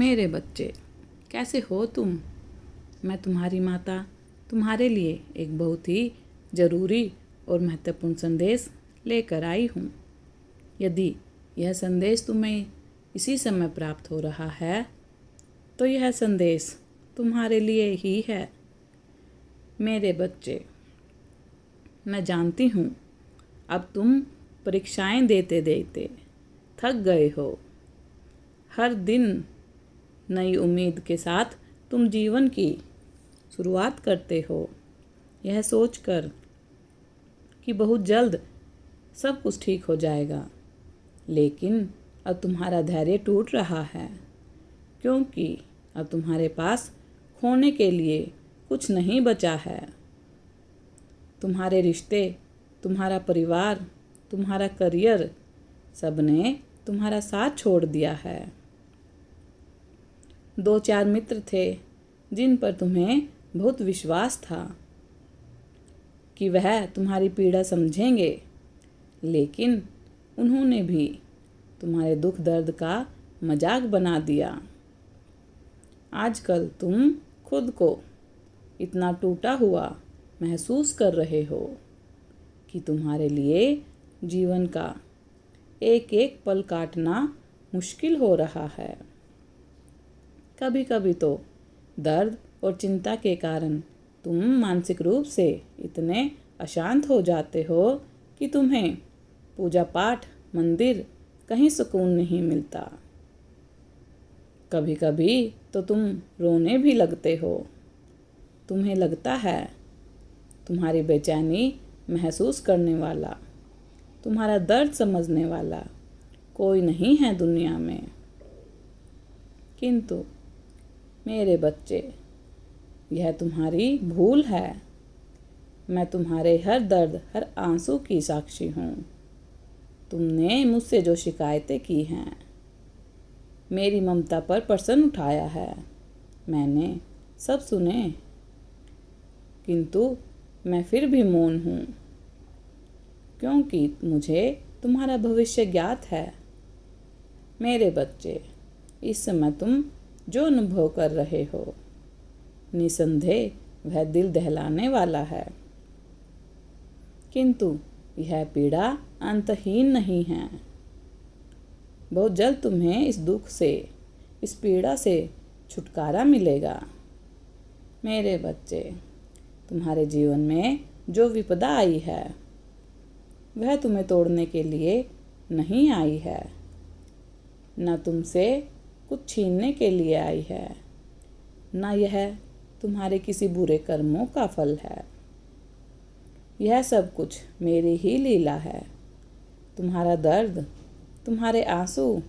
मेरे बच्चे, कैसे हो तुम? मैं तुम्हारी माता तुम्हारे लिए एक बहुत ही ज़रूरी और महत्वपूर्ण संदेश लेकर आई हूँ। यदि यह संदेश तुम्हें इसी समय प्राप्त हो रहा है तो यह संदेश तुम्हारे लिए ही है। मेरे बच्चे, मैं जानती हूँ अब तुम परीक्षाएं देते देते थक गए हो। हर दिन नई उम्मीद के साथ तुम जीवन की शुरुआत करते हो, यह सोचकर कि बहुत जल्द सब कुछ ठीक हो जाएगा। लेकिन अब तुम्हारा धैर्य टूट रहा है, क्योंकि अब तुम्हारे पास खोने के लिए कुछ नहीं बचा है। तुम्हारे रिश्ते, तुम्हारा परिवार, तुम्हारा करियर, सबने तुम्हारा साथ छोड़ दिया है। 2-4 मित्र थे जिन पर तुम्हें बहुत विश्वास था कि वह तुम्हारी पीड़ा समझेंगे, लेकिन उन्होंने भी तुम्हारे दुख दर्द का मजाक बना दिया। आजकल तुम खुद को इतना टूटा हुआ महसूस कर रहे हो कि तुम्हारे लिए जीवन का एक एक पल काटना मुश्किल हो रहा है। कभी कभी तो दर्द और चिंता के कारण तुम मानसिक रूप से इतने अशांत हो जाते हो कि तुम्हें पूजा पाठ, मंदिर, कहीं सुकून नहीं मिलता। कभी कभी तो तुम रोने भी लगते हो। तुम्हें लगता है तुम्हारी बेचैनी महसूस करने वाला, तुम्हारा दर्द समझने वाला कोई नहीं है दुनिया में। किंतु मेरे बच्चे, यह तुम्हारी भूल है। मैं तुम्हारे हर दर्द, हर आंसू की साक्षी हूँ। तुमने मुझसे जो शिकायतें की हैं, मेरी ममता पर प्रश्न उठाया है, मैंने सब सुने, किंतु मैं फिर भी मौन हूँ, क्योंकि मुझे तुम्हारा भविष्य ज्ञात है। मेरे बच्चे, इस समय तुम जो अनुभव कर रहे हो, निसंदेह वह दिल दहलाने वाला है, किंतु यह पीड़ा अंतहीन नहीं है। बहुत जल्द तुम्हें इस दुख से, इस पीड़ा से छुटकारा मिलेगा। मेरे बच्चे, तुम्हारे जीवन में जो विपदा आई है वह तुम्हें तोड़ने के लिए नहीं आई है, न तुमसे कुछ छीनने के लिए आई है, न यह तुम्हारे किसी बुरे कर्मों का फल है। यह सब कुछ मेरी ही लीला है। तुम्हारा दर्द, तुम्हारे आंसू,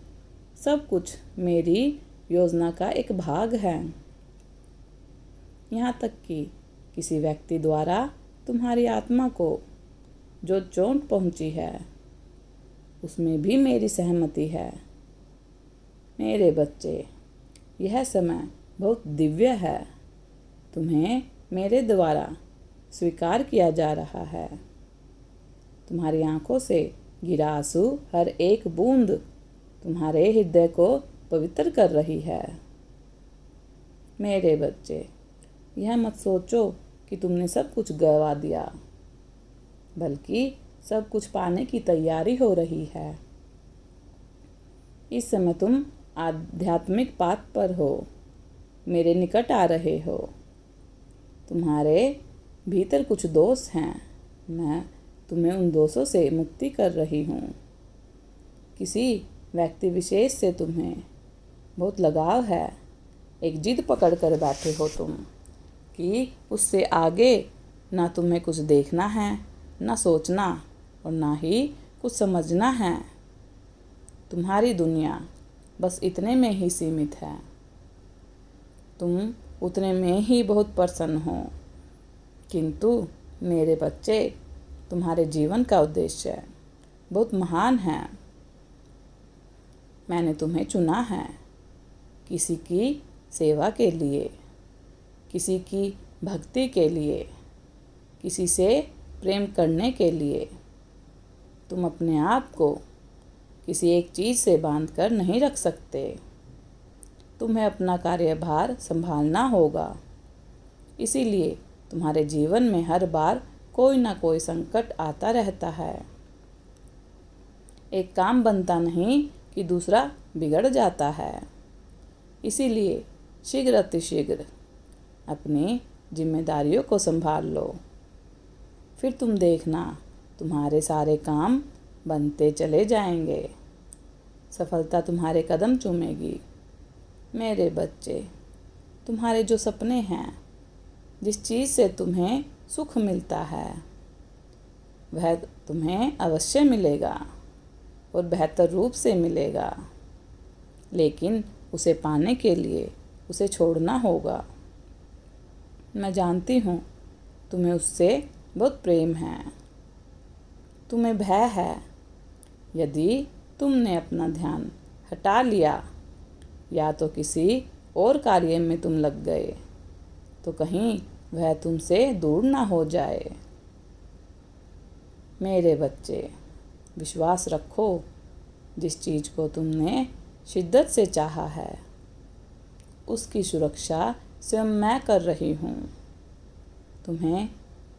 सब कुछ मेरी योजना का एक भाग है। यहाँ तक कि किसी व्यक्ति द्वारा तुम्हारी आत्मा को जो चोट पहुंची है, उसमें भी मेरी सहमति है। मेरे बच्चे, यह समय बहुत दिव्य है। तुम्हें मेरे द्वारा स्वीकार किया जा रहा है। तुम्हारी आंखों से गिरा आंसू, हर एक बूंद तुम्हारे हृदय को पवित्र कर रही है। मेरे बच्चे, यह मत सोचो कि तुमने सब कुछ गंवा दिया, बल्कि सब कुछ पाने की तैयारी हो रही है। इस समय तुम आध्यात्मिक पाथ पर हो, मेरे निकट आ रहे हो। तुम्हारे भीतर कुछ दोष हैं, मैं तुम्हें उन दोषों से मुक्ति कर रही हूँ। किसी व्यक्ति विशेष से तुम्हें बहुत लगाव है, एक जिद पकड़ कर बैठे हो तुम कि उससे आगे ना तुम्हें कुछ देखना है, ना सोचना, और ना ही कुछ समझना है। तुम्हारी दुनिया बस इतने में ही सीमित है। तुम उतने में ही बहुत प्रसन्न हो, किंतु मेरे बच्चे, तुम्हारे जीवन का उद्देश्य बहुत महान है। मैंने तुम्हें चुना है किसी की सेवा के लिए, किसी की भक्ति के लिए, किसी से प्रेम करने के लिए। तुम अपने आप को किसी एक चीज़ से बांध कर नहीं रख सकते। तुम्हें अपना कार्यभार संभालना होगा। इसीलिए तुम्हारे जीवन में हर बार कोई ना कोई संकट आता रहता है। एक काम बनता नहीं कि दूसरा बिगड़ जाता है। इसीलिए शीघ्र अतिशीघ्र अपनी जिम्मेदारियों को संभाल लो। फिर तुम देखना, तुम्हारे सारे काम बनते चले जाएंगे। सफलता तुम्हारे कदम चूमेगी। मेरे बच्चे, तुम्हारे जो सपने हैं, जिस चीज़ से तुम्हें सुख मिलता है, वह तुम्हें अवश्य मिलेगा और बेहतर रूप से मिलेगा। लेकिन उसे पाने के लिए उसे छोड़ना होगा। मैं जानती हूँ तुम्हें उससे बहुत प्रेम है, तुम्हें भय है। यदि तुमने अपना ध्यान हटा लिया या तो किसी और कार्य में तुम लग गए तो कहीं वह तुमसे दूर ना हो जाए। मेरे बच्चे, विश्वास रखो, जिस चीज़ को तुमने शिद्दत से चाहा है उसकी सुरक्षा स्वयं मैं कर रही हूँ। तुम्हें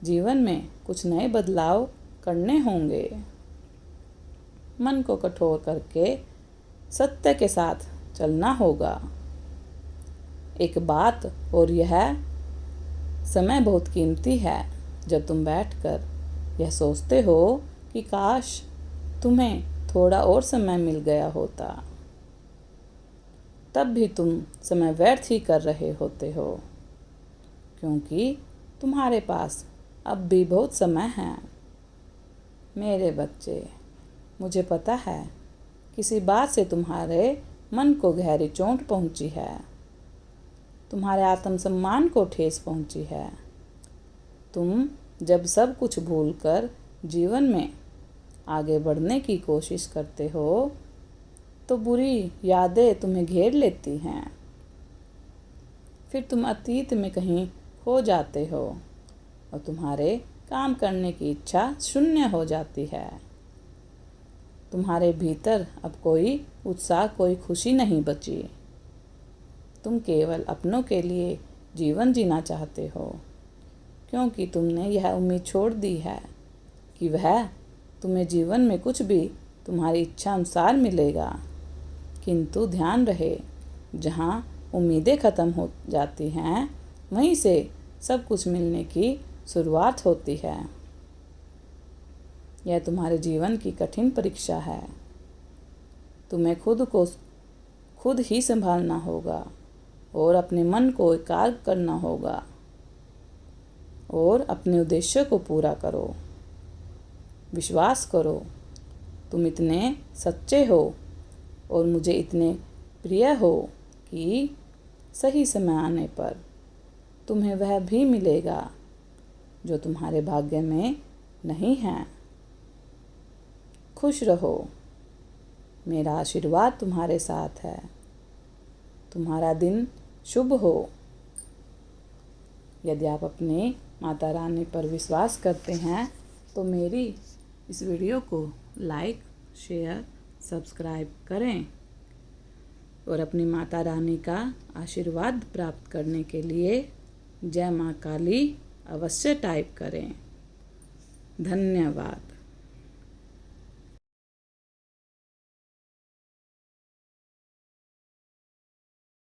जीवन में कुछ नए बदलाव करने होंगे। मन को कठोर करके सत्य के साथ चलना होगा। एक बात और यह, समय बहुत कीमती है। जब तुम बैठकर यह सोचते हो कि काश तुम्हें थोड़ा और समय मिल गया होता, तब भी तुम समय व्यर्थ ही कर रहे होते हो, क्योंकि तुम्हारे पास अब भी बहुत समय है। मेरे बच्चे, मुझे पता है किसी बात से तुम्हारे मन को गहरी चोट पहुंची है, तुम्हारे आत्मसम्मान को ठेस पहुंची है। तुम जब सब कुछ भूलकर जीवन में आगे बढ़ने की कोशिश करते हो तो बुरी यादें तुम्हें घेर लेती हैं। फिर तुम अतीत में कहीं खो जाते हो और तुम्हारे काम करने की इच्छा शून्य हो जाती है। तुम्हारे भीतर अब कोई उत्साह, कोई खुशी नहीं बची। तुम केवल अपनों के लिए जीवन जीना चाहते हो, क्योंकि तुमने यह उम्मीद छोड़ दी है कि वह तुम्हें जीवन में कुछ भी तुम्हारी इच्छा अनुसार मिलेगा। किंतु ध्यान रहे, जहाँ उम्मीदें ख़त्म हो जाती हैं वहीं से सब कुछ मिलने की शुरुआत होती है। यह तुम्हारे जीवन की कठिन परीक्षा है। तुम्हें खुद को खुद ही संभालना होगा और अपने मन को एकाग्र करना होगा और अपने उद्देश्य को पूरा करो। विश्वास करो, तुम इतने सच्चे हो और मुझे इतने प्रिय हो कि सही समय आने पर तुम्हें वह भी मिलेगा जो तुम्हारे भाग्य में नहीं है। खुश रहो, मेरा आशीर्वाद तुम्हारे साथ है। तुम्हारा दिन शुभ हो। यदि आप अपने माता रानी पर विश्वास करते हैं तो मेरी इस वीडियो को लाइक, शेयर, सब्सक्राइब करें और अपनी माता रानी का आशीर्वाद प्राप्त करने के लिए जय माँ काली अवश्य टाइप करें। धन्यवाद।